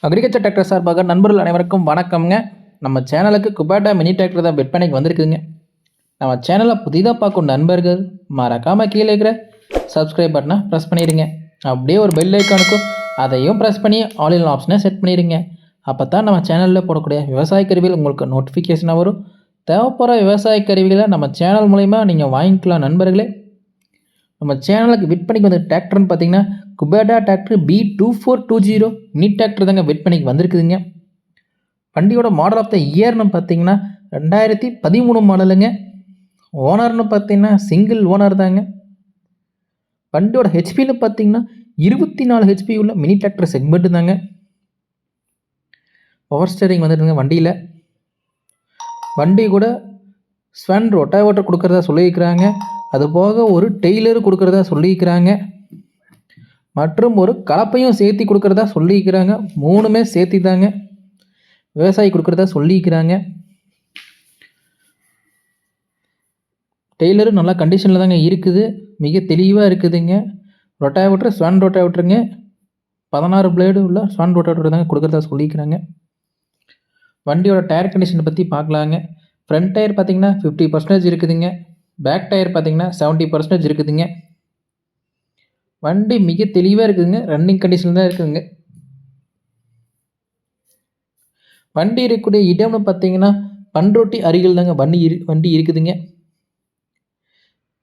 Agriculture tractor சார்பாக நண்பர்கள் அனைவருக்கும் வணக்கம்ங்க. நம்ம சேனலுக்கு குபேட்டா மினி டிராக்டர் தான் விற்பனைக்கு வந்திருக்குதுங்க. நம்ம சேனலை புதிதாக பார்க்கும் நண்பர்கள் மறக்காமல் கீழே இருக்கிற சப்ஸ்கிரைப் பட்டனை ப்ரெஸ் பண்ணிடுங்க. அப்படியே ஒரு பெல் ஐக்கானுக்கும் அதையும் ப்ரெஸ் பண்ணி ஆல் இன் ஆப்ஷனை செட் பண்ணிடுங்க. அப்போ தான் நம்ம சேனலில் போடக்கூடிய விவசாய கருவிகள் உங்களுக்கு நோட்டிஃபிகேஷனாக வரும். தேவைப்படுற விவசாய கருவிகளை நம்ம சேனல் மூலிமா நீங்கள் வாங்கிக்கலாம் நண்பர்களே. நம்ம சேனலுக்கு விற்பனைக்கு வந்து டிராக்டர்னு பார்த்தீங்கன்னா Kubota tractor B2420 mini tractor தாங்க விற்பனைக்கு வந்திருக்குதுங்க. வண்டியோட மாடல் ஆஃப் த இயர்னு பார்த்தீங்கன்னா 2013 மாடலுங்க. ஓனர்னு பார்த்தீங்கன்னா சிங்கிள் ஓனர் தாங்க. வண்டியோட ஹெச்பின்னு பார்த்தீங்கன்னா 24 ஹெச்பி உள்ள மினி டிராக்டர் செக்மெண்ட் தாங்க. பவர் ஸ்டேரிங் வந்துடுங்க வண்டியில். வண்டி கூட ஸ்வன் ரொட்டாவேட்டர் கொடுக்குறதா சொல்லியிருக்கிறாங்க. அதுபோக ஒரு டெய்லர் கொடுக்குறதா சொல்லியிருக்கிறாங்க. மற்றும் ஒரு கலப்பையும் சேர்த்தி கொடுக்குறதா சொல்லியிருக்கிறாங்க. மூணுமே சேர்த்தி தாங்க விவசாயி கொடுக்குறதா சொல்லியிருக்கிறாங்க. டெய்லரும் நல்லா கண்டிஷனில் தாங்க இருக்குது, மிக தெளிவாக இருக்குதுங்க. ரொட்டாவேட்டர் ஸ்வான் ரொட்டாவேட்டருங்க, 16 பிளேடு உள்ள ஸ்வான் ரொட்டாவேட்டர் தாங்க கொடுக்குறதா சொல்லியிருக்கிறாங்க. வண்டியோட டயர் கண்டிஷனை பற்றி பார்க்கலாங்க. ஃப்ரண்ட் டயர் பார்த்திங்கன்னா 50% இருக்குதுங்க. பேக் டயர் பார்த்திங்கன்னா 70% இருக்குதுங்க. வண்டி மிக தெளிவாக இருக்குதுங்க, ரன்னிங் கண்டிஷனில் தான் இருக்குதுங்க. வண்டி இருக்கக்கூடிய இடம்னு பார்த்தீங்கன்னா பண்ருட்டி அருகில் தாங்க வண்டி இருக்குதுங்க.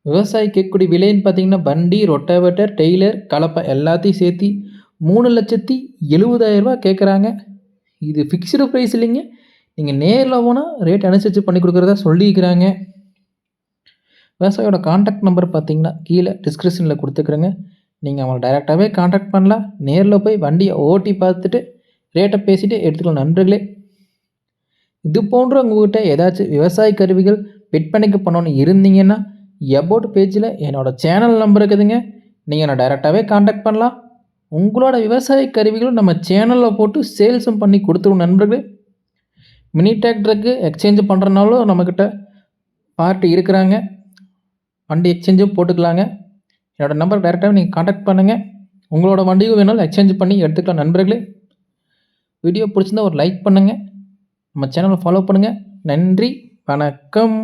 விவசாயி கேட்கக்கூடிய விலைன்னு பார்த்தீங்கன்னா வண்டி, ரொட்டாவேட்டர், டெய்லர், கலப்பை எல்லாத்தையும் சேர்த்து 3,70,000 ரூபா கேட்குறாங்க. இது ஃபிக்ஸ்டு ப்ரைஸ் இல்லைங்க, நீங்கள் நேரில் போனால் ரேட் அனுசரித்து பண்ணி கொடுக்குறதா சொல்லியிருக்கிறாங்க. விவசாயியோட கான்டாக்ட் நம்பர் பார்த்தீங்கன்னா கீழே டிஸ்கிரிப்ஷனில் கொடுத்துக்கிறேங்க. நீங்கள் அவங்களை டைரெக்டாகவே கான்டாக்ட் பண்ணலாம். நேரில் போய் வண்டியை ஓட்டி பார்த்துட்டு ரேட்டை பேசிவிட்டு எடுத்துக்கலாம் நண்பர்களே. இது போன்ற உங்கள்கிட்ட ஏதாச்சும் விவசாய கருவிகள் விற்பனைக்கு பண்ணணும்னு இருந்தீங்கன்னா எபோட் பேஜில் என்னோடய சேனல் நம்பர் இருக்குதுங்க. நீங்கள் என்னை டைரெக்டாகவே கான்டாக்ட் பண்ணலாம். உங்களோட விவசாய கருவிகளும் நம்ம சேனலில் போட்டு சேல்ஸும் பண்ணி கொடுத்துருவோம் நண்பர்களே. மினி டிராக்டருக்கு எக்ஸ்சேஞ்சு பண்ணுறனாலும் நம்மக்கிட்ட பார்ட்டி இருக்கிறாங்க. வண்டி எக்ஸ்சேஞ்சும் போட்டுக்கலாங்க. என்னோடய நம்பர் டைரெக்டாக நீங்கள் கான்டாக்ட் பண்ணுங்கள். உங்களோட வண்டியும் வேணாலும் எக்ஸ்சேஞ்ச் பண்ணி எடுத்துக்கலாம் நண்பர்களே. வீடியோ பிடிச்சிருந்தா ஒரு லைக் பண்ணுங்கள். நம்ம சேனலை ஃபாலோ பண்ணுங்கள். நன்றி, வணக்கம்.